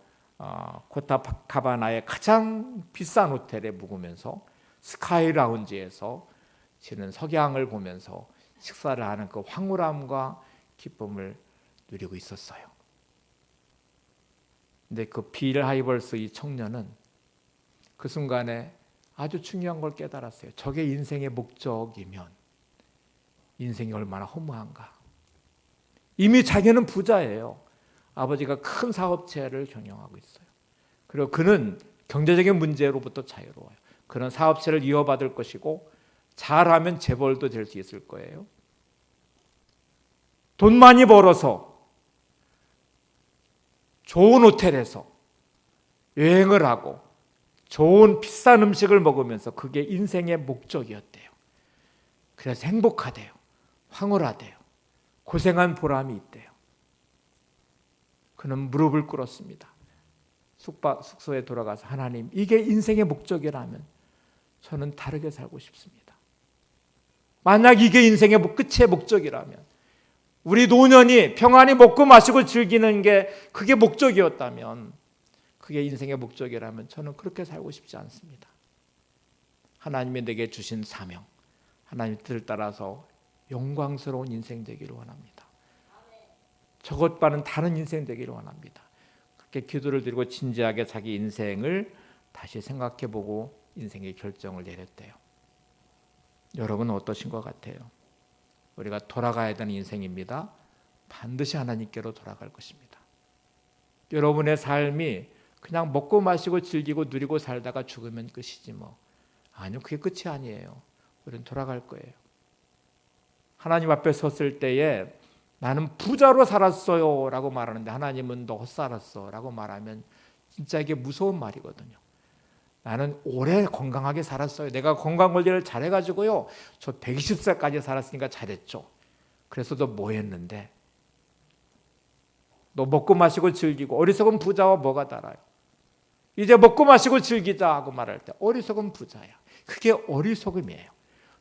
S1: 코타카바나의 가장 비싼 호텔에 묵으면서 스카이 라운지에서 지는 석양을 보면서 식사를 하는 그 황홀함과 기쁨을 누리고 있었어요. 근데 그 빌 하이벌스 이 청년은 그 순간에 아주 중요한 걸 깨달았어요. 저게 인생의 목적이면 인생이 얼마나 허무한가. 이미 자기는 부자예요. 아버지가 큰 사업체를 경영하고 있어요. 그리고 그는 경제적인 문제로부터 자유로워요. 그는 사업체를 이어받을 것이고 잘하면 재벌도 될 수 있을 거예요. 돈 많이 벌어서 좋은 호텔에서 여행을 하고 좋은 비싼 음식을 먹으면서 그게 인생의 목적이었대요. 그래서 행복하대요. 황홀하대요. 고생한 보람이 있대요. 그는 무릎을 꿇었습니다. 숙소에 돌아가서 하나님, 이게 인생의 목적이라면 저는 다르게 살고 싶습니다. 만약 이게 인생의 끝의 목적이라면, 우리 노년이 평안히 먹고 마시고 즐기는 게 그게 목적이었다면, 그게 인생의 목적이라면 저는 그렇게 살고 싶지 않습니다. 하나님이 내게 주신 사명, 하나님 뜻을 따라서 영광스러운 인생 되기를 원합니다. 저것과는 다른 인생 되기를 원합니다. 그렇게 기도를 드리고 진지하게 자기 인생을 다시 생각해보고 인생의 결정을 내렸대요. 여러분은 어떠신 것 같아요? 우리가 돌아가야 되는 인생입니다. 반드시 하나님께로 돌아갈 것입니다. 여러분의 삶이 그냥 먹고 마시고 즐기고 누리고 살다가 죽으면 끝이지 뭐. 아니요, 그게 끝이 아니에요. 우리는 돌아갈 거예요. 하나님 앞에 섰을 때에 나는 부자로 살았어요 라고 말하는데 하나님은 너 헛살았어 라고 말하면 진짜 이게 무서운 말이거든요. 나는 오래 건강하게 살았어요. 내가 건강관리를 잘해가지고요, 저 120살까지 살았으니까 잘했죠. 그래서 너 뭐 했는데? 너 먹고 마시고 즐기고 어리석은 부자와 뭐가 달라요? 이제 먹고 마시고 즐기자 하고 말할 때 어리석은 부자야. 그게 어리석음이에요.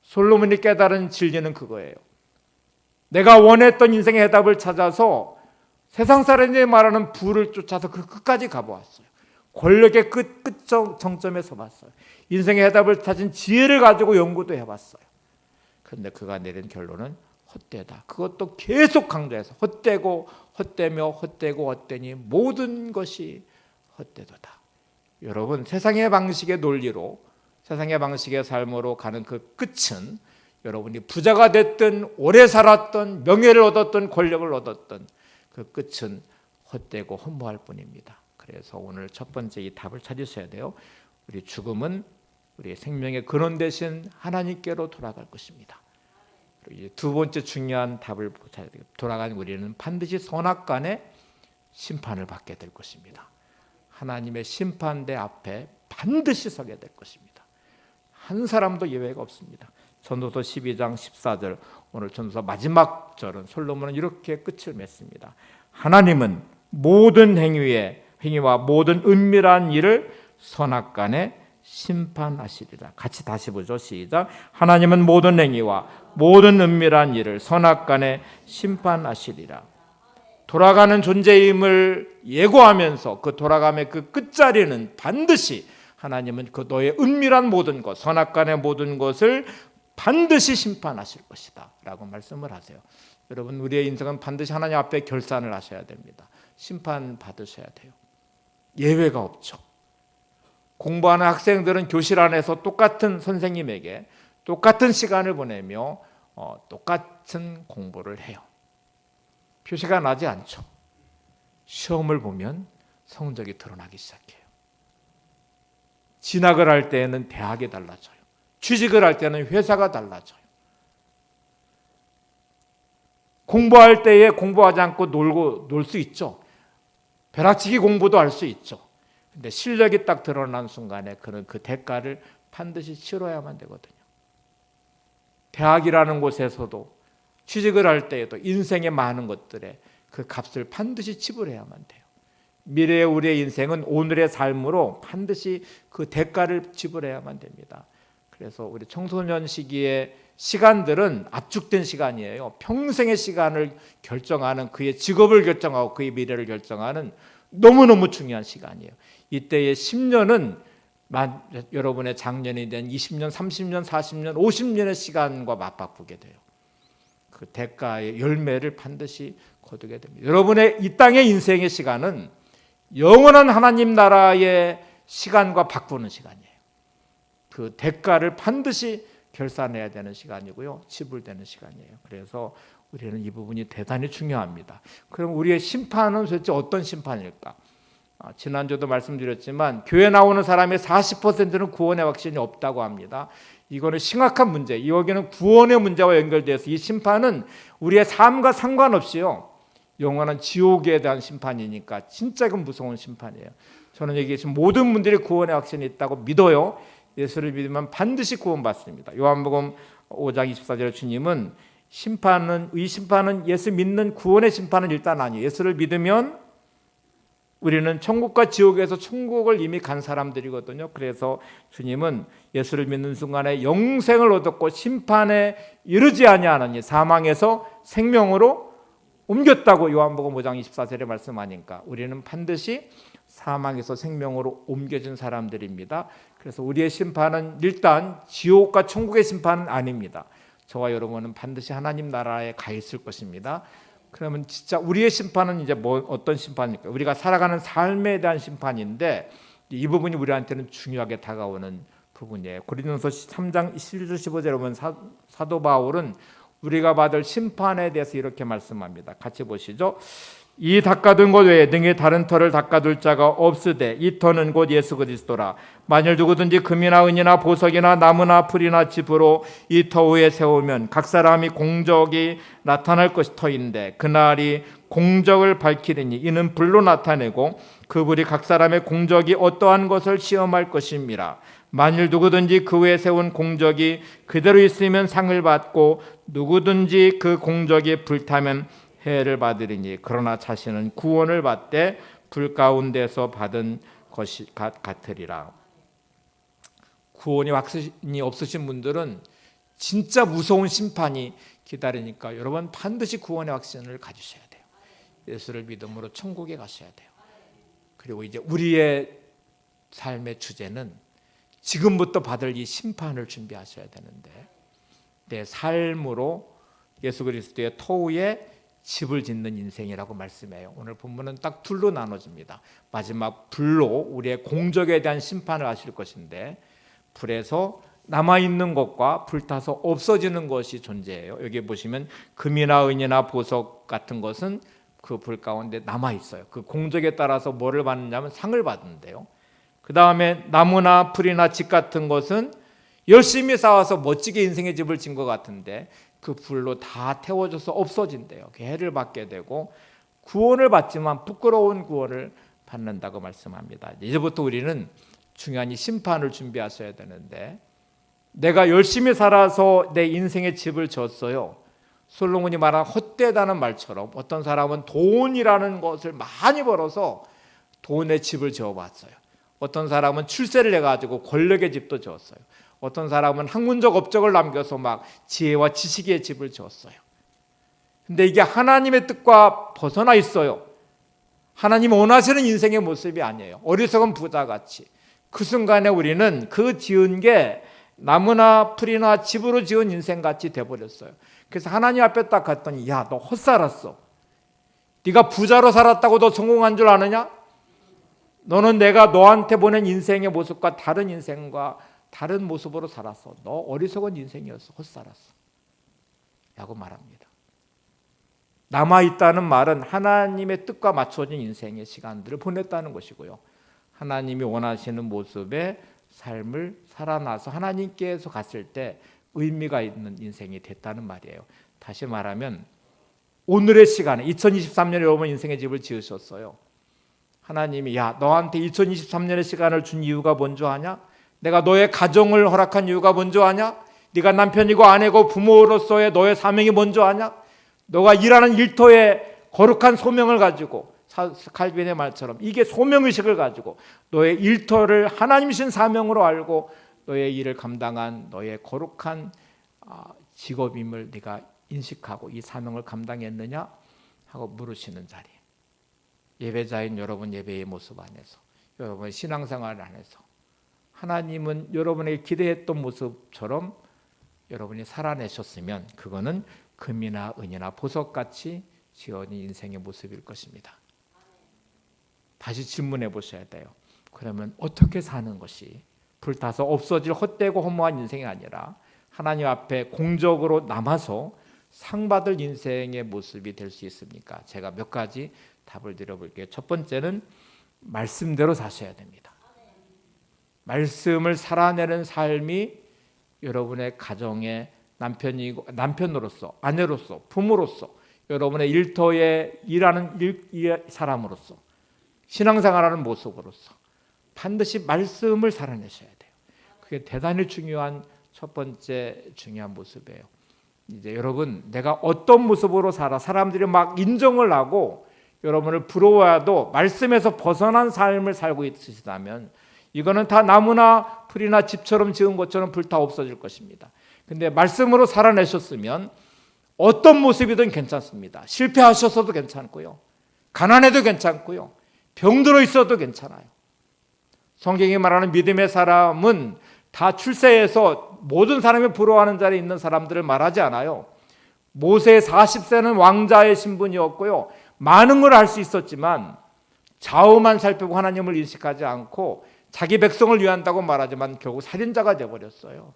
S1: 솔로몬이 깨달은 진리는 그거예요. 내가 원했던 인생의 해답을 찾아서 세상 사람들이 말하는 부를 쫓아서 그 끝까지 가보았어요. 권력의 끝 정점에 서봤어요. 인생의 해답을 찾은 지혜를 가지고 연구도 해봤어요. 그런데 그가 내린 결론은 헛되다. 그것도 계속 강조해서 헛되고 헛되며 헛되고 헛되니 모든 것이 헛되도다. 여러분, 세상의 방식의 논리로 세상의 방식의 삶으로 가는 그 끝은 여러분이 부자가 됐든 오래 살았든 명예를 얻었든 권력을 얻었든 그 끝은 헛되고 허무할 뿐입니다. 그래서 오늘 첫 번째 이 답을 찾으셔야 돼요. 우리 죽음은 우리의 생명의 근원 대신 하나님께로 돌아갈 것입니다. 그리고 이제 두 번째 중요한 답을 찾아야 돼요. 돌아간 우리는 반드시 선악간의 심판을 받게 될 것입니다. 하나님의 심판대 앞에 반드시 서게 될 것입니다. 한 사람도 예외가 없습니다. 전도서 12장 14절, 오늘 전도서 마지막 절은 솔로몬은 이렇게 끝을 맺습니다. 하나님은 모든 행위와 모든 은밀한 일을 선악간에 심판하시리라. 같이 다시 보죠. 시작. 하나님은 모든 행위와 모든 은밀한 일을 선악간에 심판하시리라. 돌아가는 존재임을 예고하면서 그 돌아감의 그 끝자리는 반드시 하나님은 그 너의 은밀한 모든 것, 선악간의 모든 것을 반드시 심판하실 것이다 라고 말씀을 하세요. 여러분, 우리의 인생은 반드시 하나님 앞에 결산을 하셔야 됩니다. 심판 받으셔야 돼요. 예외가 없죠. 공부하는 학생들은 교실 안에서 똑같은 선생님에게 똑같은 시간을 보내며 똑같은 공부를 해요. 표시가 나지 않죠. 시험을 보면 성적이 드러나기 시작해요. 진학을 할 때에는 대학이 달라져요. 취직을 할 때는 회사가 달라져요. 공부할 때에 공부하지 않고 놀 수 있죠. 벼락치기 공부도 할 수 있죠. 근데 실력이 딱 드러난 순간에 그는 그 대가를 반드시 치러야만 되거든요. 대학이라는 곳에서도 취직을 할 때에도 인생의 많은 것들에 그 값을 반드시 지불해야만 돼요. 미래의 우리의 인생은 오늘의 삶으로 반드시 그 대가를 지불해야만 됩니다. 그래서 우리 청소년 시기의 시간들은 압축된 시간이에요. 평생의 시간을 결정하는, 그의 직업을 결정하고 그의 미래를 결정하는 너무너무 중요한 시간이에요. 이때의 10년은 여러분의 작년이 된 20년, 30년, 40년, 50년의 시간과 맞바꾸게 돼요. 그 대가의 열매를 반드시 거두게 됩니다. 여러분의 이 땅의 인생의 시간은 영원한 하나님 나라의 시간과 바꾸는 시간이에요. 그 대가를 반드시 결산해야 되는 시간이고요, 지불되는 시간이에요. 그래서 우리는 이 부분이 대단히 중요합니다. 그럼 우리의 심판은 도대체 어떤 심판일까? 지난주도 말씀드렸지만 교회 나오는 사람의 40%는 구원의 확신이 없다고 합니다. 이거는 심각한 문제, 여기는 구원의 문제와 연결돼서 이 심판은 우리의 삶과 상관없이요, 영원한 지옥에 대한 심판이니까 진짜 그 무서운 심판이에요. 저는 여기 계신 모든 분들이 구원의 확신이 있다고 믿어요. 예수를 믿으면 반드시 구원받습니다. 요한복음 5장 24절에 주님은 이 심판은 예수 믿는 구원의 심판은 일단 아니에요. 예수를 믿으면 우리는 천국과 지옥에서 천국을 이미 간 사람들이거든요. 그래서 주님은 예수를 믿는 순간에 영생을 얻었고 심판에 이르지 아니하느니 사망에서 생명으로 옮겼다고 요한복음 5장 24절에 말씀하니까 우리는 반드시 사망에서 생명으로 옮겨진 사람들입니다. 그래서 우리의 심판은 일단 지옥과 천국의 심판은 아닙니다. 저와 여러분은 반드시 하나님 나라에 가 있을 것입니다. 그러면 진짜 우리의 심판은 이제 어떤 심판입니까? 우리가 살아가는 삶에 대한 심판인데 이 부분이 우리한테는 중요하게 다가오는 부분이에요. 고린도서 3장 11절 15절에 보면 사도 바울은 우리가 받을 심판에 대해서 이렇게 말씀합니다. 같이 보시죠. 이 닦아둔 것 외에 등에 다른 터를 닦아둘 자가 없으되 이 터는 곧 예수 그리스도라. 만일 누구든지 금이나 은이나 보석이나 나무나 풀이나 집으로 이 터 위에 세우면 각 사람이 공적이 나타날 것이 터인데 그날이 공적을 밝히리니 이는 불로 나타내고 그 불이 각 사람의 공적이 어떠한 것을 시험할 것임이라. 만일 누구든지 그 위에 세운 공적이 그대로 있으면 상을 받고 누구든지 그 공적이 불타면 해를 받으리니 그러나 자신은 구원을 받되 불 가운데서 받은 것이 같으리라. 구원이 확신이 없으신 분들은 진짜 무서운 심판이 기다리니까 여러분 반드시 구원의 확신을 가지셔야 돼요. 예수를 믿음으로 천국에 가셔야 돼요. 그리고 이제 우리의 삶의 주제는 지금부터 받을 이 심판을 준비하셔야 되는데 내 삶으로 예수 그리스도의 터 위에 집을 짓는 인생이라고 말씀해요. 오늘 본문은 딱 둘로 나눠집니다. 마지막 불로 우리의 공적에 대한 심판을 하실 것인데 불에서 남아있는 것과 불타서 없어지는 것이 존재해요. 여기 보시면 금이나 은이나 보석 같은 것은 그 불 가운데 남아있어요. 그 공적에 따라서 뭐를 받느냐면 상을 받는데요. 그 다음에 나무나 풀이나 집 같은 것은 열심히 쌓아서 멋지게 인생의 집을 진 것 같은데 그 불로 다 태워져서 없어진대요. 해를 받게 되고 구원을 받지만 부끄러운 구원을 받는다고 말씀합니다. 이제부터 우리는 중요한 이 심판을 준비하셔야 되는데 내가 열심히 살아서 내 인생의 집을 졌어요. 솔로몬이 말한 헛되다는 말처럼 어떤 사람은 돈이라는 것을 많이 벌어서 돈의 집을 지어봤어요. 어떤 사람은 출세를 해가지고 권력의 집도 지었어요. 어떤 사람은 학문적 업적을 남겨서 막 지혜와 지식의 집을 지었어요. 근데 이게 하나님의 뜻과 벗어나 있어요. 하나님 원하시는 인생의 모습이 아니에요. 어리석은 부자같이. 그 순간에 우리는 그 지은 게 나무나 풀이나 집으로 지은 인생같이 돼버렸어요. 그래서 하나님 앞에 딱 갔더니 야, 너 헛살았어. 네가 부자로 살았다고 너 성공한 줄 아느냐? 너는 내가 너한테 보낸 인생의 모습과 다른 인생과 다른 모습으로 살았어. 너 어리석은 인생이었어. 헛살았어. 라고 말합니다. 남아있다는 말은 하나님의 뜻과 맞춰진 인생의 시간들을 보냈다는 것이고요. 하나님이 원하시는 모습의 삶을 살아나서 하나님께서 갔을 때 의미가 있는 인생이 됐다는 말이에요. 다시 말하면 오늘의 시간에 2023년에 여러분 인생의 집을 지으셨어요. 하나님이 야, 너한테 2023년의 시간을 준 이유가 뭔지 아냐? 내가 너의 가정을 허락한 이유가 뭔지 아냐? 네가 남편이고 아내고 부모로서의 너의 사명이 뭔지 아냐? 너가 일하는 일터에 거룩한 소명을 가지고 칼빈의 말처럼 이게 소명의식을 가지고 너의 일터를 하나님이신 사명으로 알고 너의 일을 감당한 너의 거룩한 직업임을 네가 인식하고 이 사명을 감당했느냐 하고 물으시는 자리. 예배자인 여러분 예배의 모습 안에서 여러분의 신앙생활 안에서 하나님은 여러분에게 기대했던 모습처럼 여러분이 살아내셨으면 그거는 금이나 은이나 보석같이 지어진 인생의 모습일 것입니다. 다시 질문해 보셔야 돼요. 그러면 어떻게 사는 것이 불타서 없어질 헛되고 허무한 인생이 아니라 하나님 앞에 공적으로 남아서 상 받을 인생의 모습이 될 수 있습니까? 제가 몇 가지 답을 드려볼게요. 첫 번째는 말씀대로 사셔야 됩니다. 말씀을 살아내는 삶이 여러분의 가정의 남편으로서, 아내로서, 부모로서, 여러분의 일터에 일하는 사람으로서, 신앙생활하는 모습으로서 반드시 말씀을 살아내셔야 돼요. 그게 대단히 중요한 첫 번째 중요한 모습이에요. 이제 여러분, 내가 어떤 모습으로 살아 사람들이 막 인정을 하고 여러분을 부러워해도 말씀에서 벗어난 삶을 살고 있으시다면 이거는 다 나무나 풀이나 집처럼 지은 것처럼 불타 없어질 것입니다. 근데 말씀으로 살아내셨으면 어떤 모습이든 괜찮습니다. 실패하셨어도 괜찮고요, 가난해도 괜찮고요, 병들어 있어도 괜찮아요. 성경이 말하는 믿음의 사람은 다 출세해서 모든 사람이 부러워하는 자리에 있는 사람들을 말하지 않아요. 모세 40세는 왕자의 신분이었고요, 많은 걸 할 수 있었지만 좌우만 살피고 하나님을 인식하지 않고 자기 백성을 위한다고 말하지만 결국 살인자가 되어버렸어요.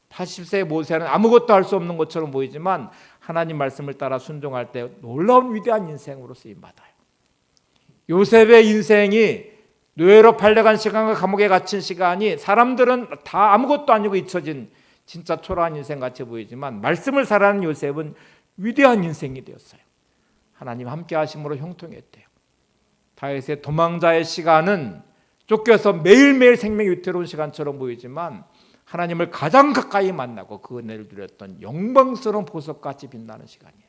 S1: 80세의 모세는 아무것도 할 수 없는 것처럼 보이지만 하나님 말씀을 따라 순종할 때 놀라운 위대한 인생으로 쓰임받아요. 요셉의 인생이 노예로 팔려간 시간과 감옥에 갇힌 시간이 사람들은 다 아무것도 아니고 잊혀진 진짜 초라한 인생같이 보이지만 말씀을 살아가는 요셉은 위대한 인생이 되었어요. 하나님 함께 하심으로 형통했대요. 다윗의 도망자의 시간은 쫓겨서 매일매일 생명이 위태로운 시간처럼 보이지만 하나님을 가장 가까이 만나고 그 은혜를 누렸던 영광스러운 보석같이 빛나는 시간이에요.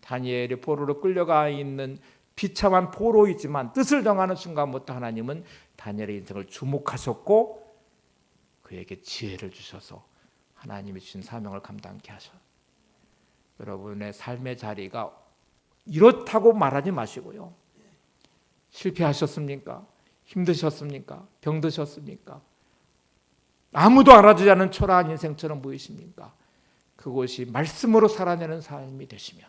S1: 다니엘이 포로로 끌려가 있는 비참한 포로이지만 뜻을 정하는 순간부터 하나님은 다니엘의 인생을 주목하셨고 그에게 지혜를 주셔서 하나님이 주신 사명을 감당케 하셔요. 여러분의 삶의 자리가 이렇다고 말하지 마시고요, 실패하셨습니까? 힘드셨습니까? 병드셨습니까? 아무도 알아주지 않는 초라한 인생처럼 보이십니까? 그곳이 말씀으로 살아내는 삶이 되시면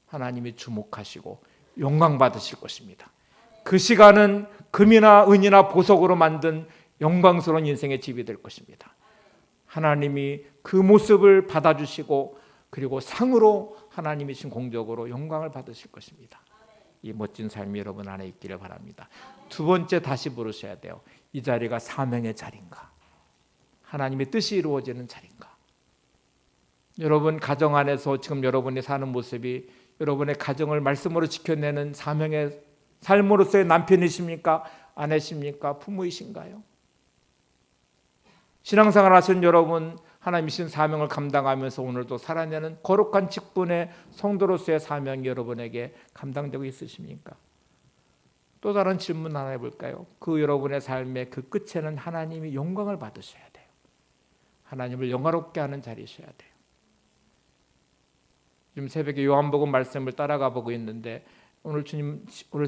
S1: 하나님이 주목하시고 영광 받으실 것입니다. 그 시간은 금이나 은이나 보석으로 만든 영광스러운 인생의 집이 될 것입니다. 하나님이 그 모습을 받아주시고 그리고 상으로 하나님이 신 공적으로 영광을 받으실 것입니다. 이 멋진 삶이 여러분 안에 있기를 바랍니다. 두 번째, 다시 물으셔야 돼요. 이 자리가 사명의 자리인가? 하나님의 뜻이 이루어지는 자리인가? 여러분 가정 안에서 지금 여러분이 사는 모습이 여러분의 가정을 말씀으로 지켜내는 사명의 삶으로서의 남편이십니까? 아내십니까? 부모이신가요? 신앙생활 하신 여러분, 하나님이 신 사명을 감당하면서 오늘도 살아내는 거룩한 직분의 성도로서의 사명이 여러분에게 감당되고 있으십니까? 또 다른 질문 하나 해볼까요? 그 여러분의 삶의 그 끝에는 하나님이 영광을 받으셔야 돼요. 하나님을 영화롭게 하는 자리이셔야 돼요. 지금 새벽에 요한복음 말씀을 따라가 보고 있는데 오늘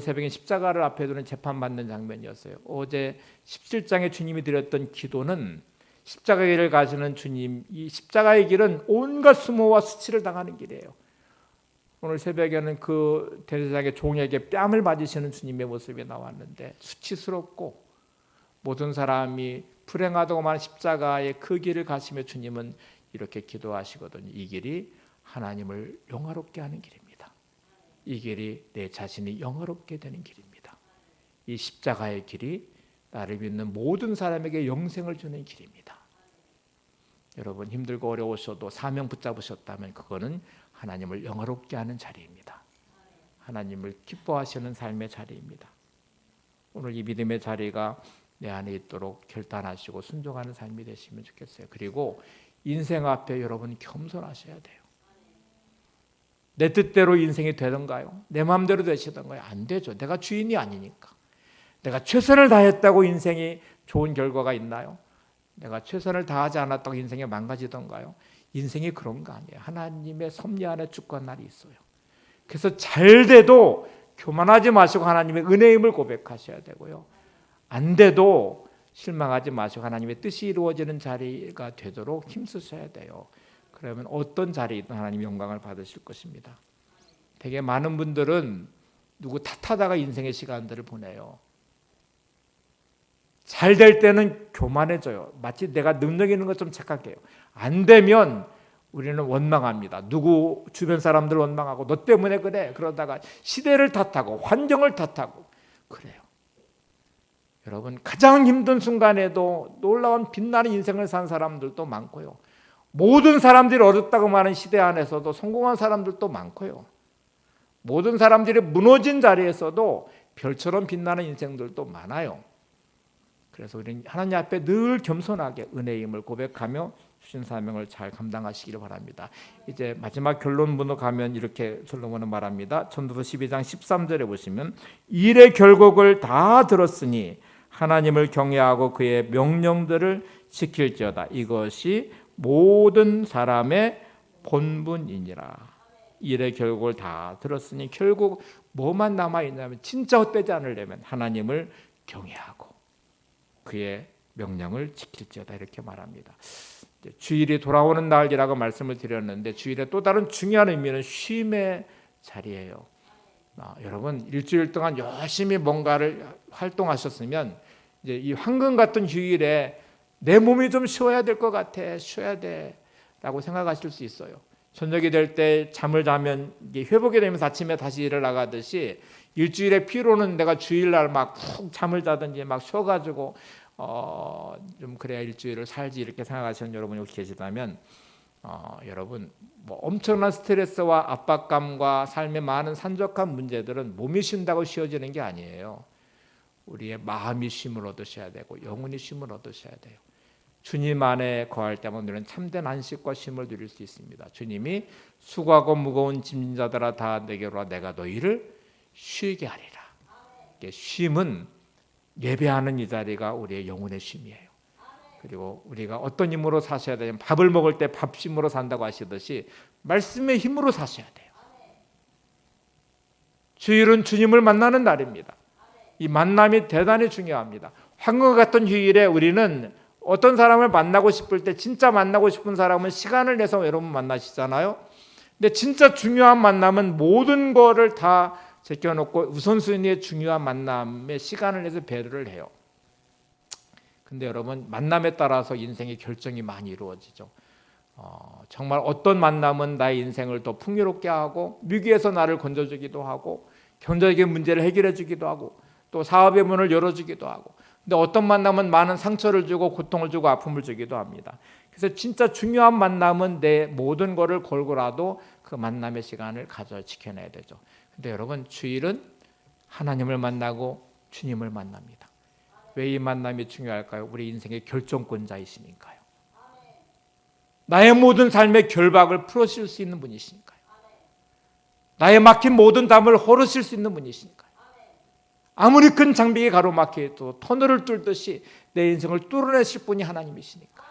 S1: 새벽에 십자가를 앞에 두는 재판받는 장면이었어요. 어제 17장에 주님이 드렸던 기도는 십자가의 길을 가시는 주님, 이 십자가의 길은 온갖 수모와 수치를 당하는 길이에요. 오늘 새벽에는 그 대제사장의 종에게 뺨을 맞으시는 주님의 모습이 나왔는데 수치스럽고 모든 사람이 불행하다고만 십자가의 그 길을 가시며 주님은 이렇게 기도하시거든요. 이 길이 하나님을 영화롭게 하는 길입니다. 이 길이 내 자신이 영화롭게 되는 길입니다. 이 십자가의 길이 나를 믿는 모든 사람에게 영생을 주는 길입니다. 여러분 힘들고 어려우셔도 사명 붙잡으셨다면 그거는 하나님을 영화롭게 하는 자리입니다. 하나님을 기뻐하시는 삶의 자리입니다. 오늘 이 믿음의 자리가 내 안에 있도록 결단하시고 순종하는 삶이 되시면 좋겠어요. 그리고 인생 앞에 여러분 겸손하셔야 돼요. 내 뜻대로 인생이 되던가요? 내 마음대로 되시던가요? 안 되죠. 내가 주인이 아니니까. 내가 최선을 다했다고 인생이 좋은 결과가 있나요? 내가 최선을 다하지 않았다고 인생이 망가지던가요? 인생이 그런 거 아니에요. 하나님의 섭리 안에 주권 날이 있어요. 그래서 잘 돼도 교만하지 마시고 하나님의 은혜임을 고백하셔야 되고요. 안 돼도 실망하지 마시고 하나님의 뜻이 이루어지는 자리가 되도록 힘쓰셔야 돼요. 그러면 어떤 자리이든 하나님 영광을 받으실 것입니다. 되게 많은 분들은 누구 탓하다가 인생의 시간들을 보내요. 잘 될 때는 교만해져요. 마치 내가 능력 있는 것처럼 착각해요. 안 되면 우리는 원망합니다. 누구 주변 사람들 원망하고 너 때문에 그래. 그러다가 시대를 탓하고 환경을 탓하고 그래요. 여러분 가장 힘든 순간에도 놀라운 빛나는 인생을 산 사람들도 많고요. 모든 사람들이 어렵다고 말하는 시대 안에서도 성공한 사람들도 많고요. 모든 사람들이 무너진 자리에서도 별처럼 빛나는 인생들도 많아요. 그래서 우리는 하나님 앞에 늘 겸손하게 은혜임을 고백하며 주신 사명을 잘 감당하시기를 바랍니다. 이제 마지막 결론부로 가면 이렇게 솔로몬은 말합니다. 전도서 12장 13절에 보시면 일의 결국을 다 들었으니 하나님을 경외하고 그의 명령들을 지킬지어다. 이것이 모든 사람의 본분이니라. 일의 결국을 다 들었으니 결국 뭐만 남아있냐면 진짜 헛되지 않으려면 하나님을 경외하고 그의 명령을 지킬지어다 이렇게 말합니다. 주일이 돌아오는 날이라고 말씀을 드렸는데 주일의 또 다른 중요한 의미는 쉼의 자리예요. 여러분 일주일 동안 열심히 뭔가를 활동하셨으면 이제 이 황금 같은 휴일에 내 몸이 좀 쉬어야 될 것 같아, 쉬어야 돼라고 생각하실 수 있어요. 저녁이 될 때 잠을 자면 이게 회복이 되면서 아침에 다시 일을 나가듯이 일주일의 피로는 내가 주일날 막 푹 잠을 자든지 막 쉬어가지고 좀 그래야 일주일을 살지 이렇게 생각하시는 여러분이 혹시 계시다면 여러분 뭐 엄청난 스트레스와 압박감과 삶의 많은 산적한 문제들은 몸이 쉰다고 쉬어지는 게 아니에요. 우리의 마음이 쉼을 얻으셔야 되고 영혼이 쉼을 얻으셔야 돼요. 주님 안에 거할 때만 우리는 참된 안식과 쉼을 누릴 수 있습니다. 주님이 수고하고 무거운 짐진 자들아 다 내게로 와 내가 너희를 쉬게 하리라. 쉼은 예배하는 이 자리가 우리의 영혼의 쉼이에요. 그리고 우리가 어떤 힘으로 사셔야 되냐면 밥을 먹을 때 밥심으로 산다고 하시듯이 말씀의 힘으로 사셔야 돼요. 주일은 주님을 만나는 날입니다. 이 만남이 대단히 중요합니다. 황금 같은 휴일에 우리는 어떤 사람을 만나고 싶을 때 진짜 만나고 싶은 사람은 시간을 내서 여러분 만나시잖아요. 근데 진짜 중요한 만남은 모든 거를 다 제껴놓고 우선순위의 중요한 만남에 시간을 내서 배려를 해요. 근데 여러분 만남에 따라서 인생의 결정이 많이 이루어지죠. 정말 어떤 만남은 나의 인생을 더 풍요롭게 하고 위기에서 나를 건져주기도 하고 경제적인 문제를 해결해 주기도 하고 또 사업의 문을 열어주기도 하고 근데 어떤 만남은 많은 상처를 주고 고통을 주고 아픔을 주기도 합니다. 그래서 진짜 중요한 만남은 내 모든 거를 걸고라도 그 만남의 시간을 지켜내야 되죠. 근데 여러분 주일은 하나님을 만나고 주님을 만납니다. 왜 이 만남이 중요할까요? 우리 인생의 결정권자이시니까요. 나의 모든 삶의 결박을 풀으실 수 있는 분이시니까요. 나의 막힌 모든 담을 헐으실 수 있는 분이시니까요. 아무리 큰 장벽이 가로막혀도 터널을 뚫듯이 내 인생을 뚫어내실 분이 하나님이시니까.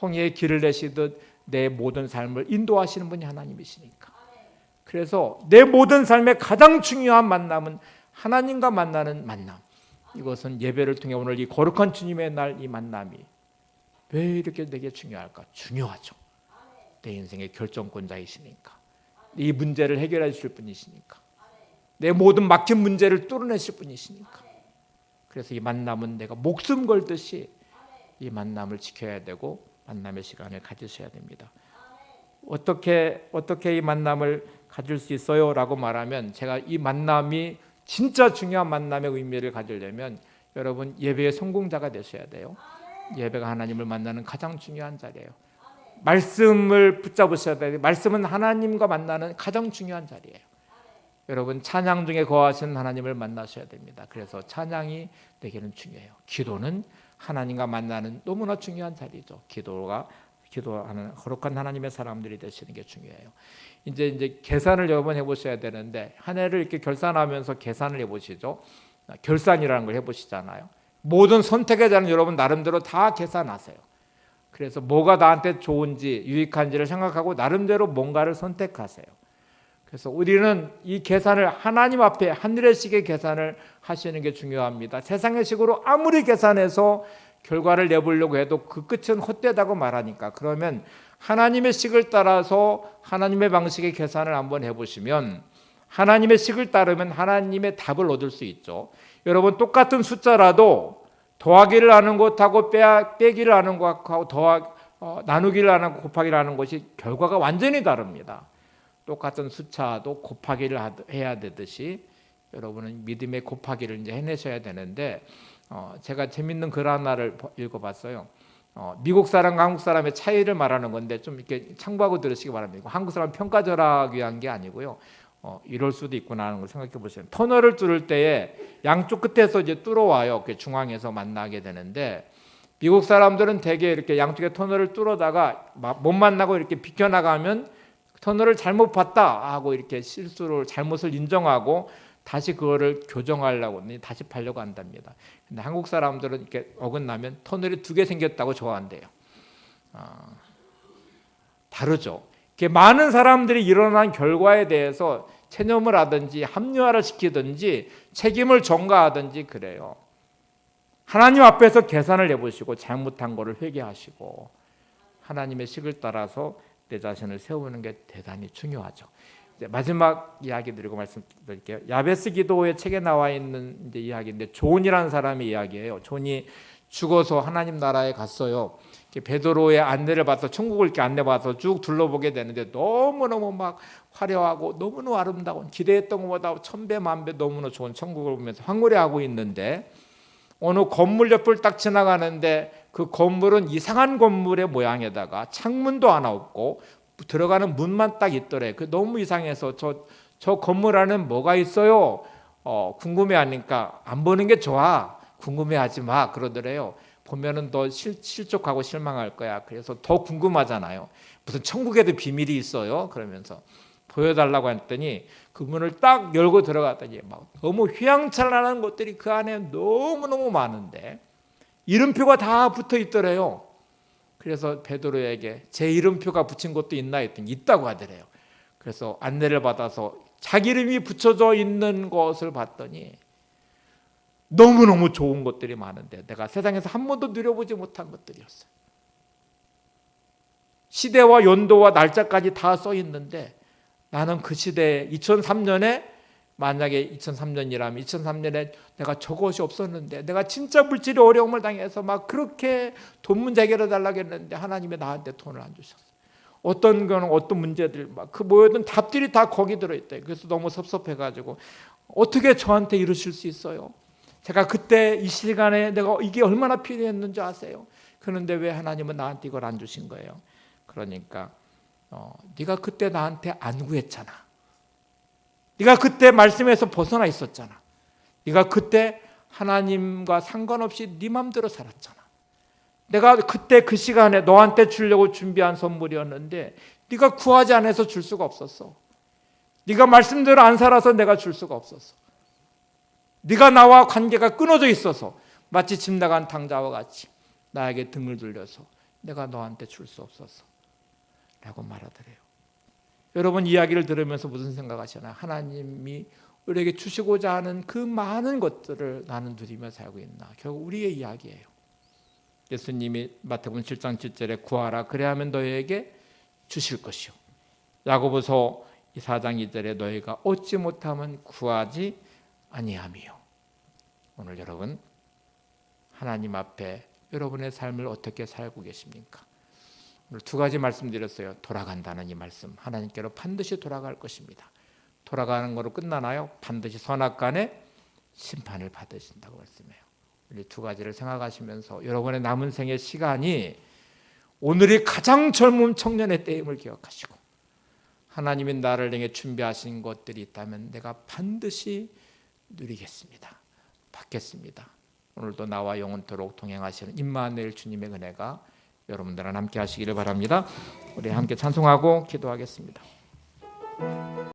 S1: 홍해의 길을 내시듯 내 모든 삶을 인도하시는 분이 하나님이시니까. 그래서 내 모든 삶의 가장 중요한 만남은 하나님과 만나는 만남. 이것은 예배를 통해 오늘 이 거룩한 주님의 날 이 만남이 왜 이렇게 내게 중요할까? 중요하죠. 내 인생의 결정권자이시니까. 이 문제를 해결해 주실 분이시니까. 내 모든 막힌 문제를 뚫어내실 분이시니까. 그래서 이 만남은 내가 목숨 걸듯이 이 만남을 지켜야 되고 만남의 시간을 가지셔야 됩니다. 어떻게 이 만남을 가질 수 있어요? 라고 말하면 제가 이 만남이 진짜 중요한 만남의 의미를 가지려면 여러분 예배의 성공자가 되셔야 돼요. 예배가 하나님을 만나는 가장 중요한 자리예요. 말씀을 붙잡으셔야 돼요. 말씀은 하나님과 만나는 가장 중요한 자리예요. 여러분 찬양 중에 거하시는 하나님을 만나셔야 됩니다. 그래서 찬양이 내게는 중요해요. 기도는 하나님과 만나는 너무나 중요한 자리죠. 기도하는 거룩한 하나님의 사람들이 되시는 게 중요해요. 이제 계산을 여러 번 해보셔야 되는데 한 해를 이렇게 결산하면서 계산을 해보시죠. 결산이라는 걸 해보시잖아요. 모든 선택의 자는 여러분 나름대로 다 계산하세요. 그래서 뭐가 나한테 좋은지 유익한지를 생각하고 나름대로 뭔가를 선택하세요. 그래서 우리는 이 계산을 하나님 앞에 하늘의 식의 계산을 하시는 게 중요합니다. 세상의 식으로 아무리 계산해서 결과를 내보려고 해도 그 끝은 헛되다고 말하니까, 그러면 하나님의 식을 따라서 하나님의 방식의 계산을 한번 해보시면 하나님의 식을 따르면 하나님의 답을 얻을 수 있죠. 여러분, 똑같은 숫자라도 더하기를 하는 것하고 빼기를 하는 것하고 나누기를 하는 것, 곱하기를 하는 것이 결과가 완전히 다릅니다. 똑같은 숫자도 곱하기를 해야 되듯이 여러분은 믿음의 곱하기를 이제 해내셔야 되는데, 제가 재밌는 글 하나를 읽어봤어요. 미국 사람과 한국 사람의 차이를 말하는 건데 좀 이렇게 참고하고 들으시기 바랍니다. 한국 사람 평가절하기 위한 게 아니고요. 이럴 수도 있구나 하는 걸 생각해 보시면, 터널을 뚫을 때에 양쪽 끝에서 이제 뚫어와요. 중앙에서 만나게 되는데, 미국 사람들은 대개 이렇게 양쪽에 터널을 뚫어다가 못 만나고 이렇게 비켜나가면 터널을 잘못 봤다 하고 이렇게 잘못을 인정하고 다시 그거를 교정하려고 다시 파려고 한답니다. 근데 한국 사람들은 이렇게 어긋나면 터널이 2개 생겼다고 좋아한대요. 다르죠. 많은 사람들이 일어난 결과에 대해서 체념을 하든지 합리화를 시키든지 책임을 전가하든지 그래요. 하나님 앞에서 계산을 해보시고 잘못한 거를 회개하시고 하나님의 식을 따라서 내 자신을 세우는 게 대단히 중요하죠. 이제 마지막 이야기 드리고 말씀드릴게요. 야베스 기도의 책에 나와 있는 이제 이야기인데, 존이라는 사람의 이야기예요. 존이 죽어서 하나님 나라에 갔어요. 베드로의 안내를 받아서 천국을 이렇게 안내받아서 쭉 둘러보게 되는데 너무너무 막 화려하고 너무너무 아름다운, 기대했던 것보다 1000배 만배 너무나 좋은 천국을 보면서 황홀해하고 있는데, 어느 건물 옆을 딱 지나가는데 그 건물은 이상한 건물의 모양에다가 창문도 하나 없고 들어가는 문만 딱 있더래. 그 너무 이상해서 저 건물 안에는 뭐가 있어요? 궁금해하니까 안 보는 게 좋아. 궁금해하지 마 그러더래요. 보면은 더 실족하고 실망할 거야. 그래서 더 궁금하잖아요. 무슨 천국에도 비밀이 있어요? 그러면서 보여달라고 했더니 그 문을 딱 열고 들어갔더니 막 너무 휘황찬란한 것들이 그 안에 너무너무 많은데 이름표가 다 붙어 있더래요. 그래서 베드로에게 제 이름표가 붙인 것도 있나 했더니 있다고 하더래요. 그래서 안내를 받아서 자기 이름이 붙여져 있는 것을 봤더니 너무너무 좋은 것들이 많은데 내가 세상에서 한 번도 누려보지 못한 것들이었어요. 시대와 연도와 날짜까지 다 써 있는데 나는 그 시대에 2003년에 만약에 2003년이라면 2003년에 내가 저것이 없었는데 내가 진짜 물질의 어려움을 당해서 막 그렇게 돈 문제 해결해 달라고 했는데 하나님이 나한테 돈을 안 주셨어요. 어떤 거는 어떤 문제들 막 그 모여든 답들이 다 거기 들어있대. 그래서 너무 섭섭해가지고 어떻게 저한테 이러실 수 있어요? 제가 그때 이 시간에 내가 이게 얼마나 필요했는지 아세요? 그런데 왜 하나님은 나한테 이걸 안 주신 거예요? 그러니까 네가 그때 나한테 안 구했잖아. 네가 그때 말씀에서 벗어나 있었잖아. 네가 그때 하나님과 상관없이 네 맘대로 살았잖아. 내가 그때 그 시간에 너한테 주려고 준비한 선물이었는데 네가 구하지 않아서 줄 수가 없었어. 네가 말씀대로 안 살아서 내가 줄 수가 없었어. 네가 나와 관계가 끊어져 있어서 마치 집 나간 탕자와 같이 나에게 등을 돌려서 내가 너한테 줄 수 없었어 라고 말하더래요. 여러분 이야기를 들으면서 무슨 생각하시나요? 하나님이 우리에게 주시고자 하는 그 많은 것들을 나는 누리며 살고 있나? 결국 우리의 이야기예요. 예수님이 마태복음 7장 7절에 구하라 그래야만 너희에게 주실 것이요. 야고보서 4장 2절에 너희가 얻지 못하면 구하지 아니함이요. 오늘 여러분 하나님 앞에 여러분의 삶을 어떻게 살고 계십니까? 오늘 2가지 말씀드렸어요. 돌아간다는 이 말씀, 하나님께로 반드시 돌아갈 것입니다. 돌아가는 거로 끝나나요? 반드시 선악간에 심판을 받으신다고 말씀해요. 이 2가지를 생각하시면서 여러분의 남은 생의 시간이 오늘이 가장 젊은 청년의 때임을 기억하시고 하나님이 나를 향해 준비하신 것들이 있다면 내가 반드시 누리겠습니다. 받겠습니다. 오늘도 나와 영원토록 동행하시는 임마누엘 주님의 은혜가 여러분들과 함께 하시기를 바랍니다. 우리 함께 찬송하고 기도하겠습니다.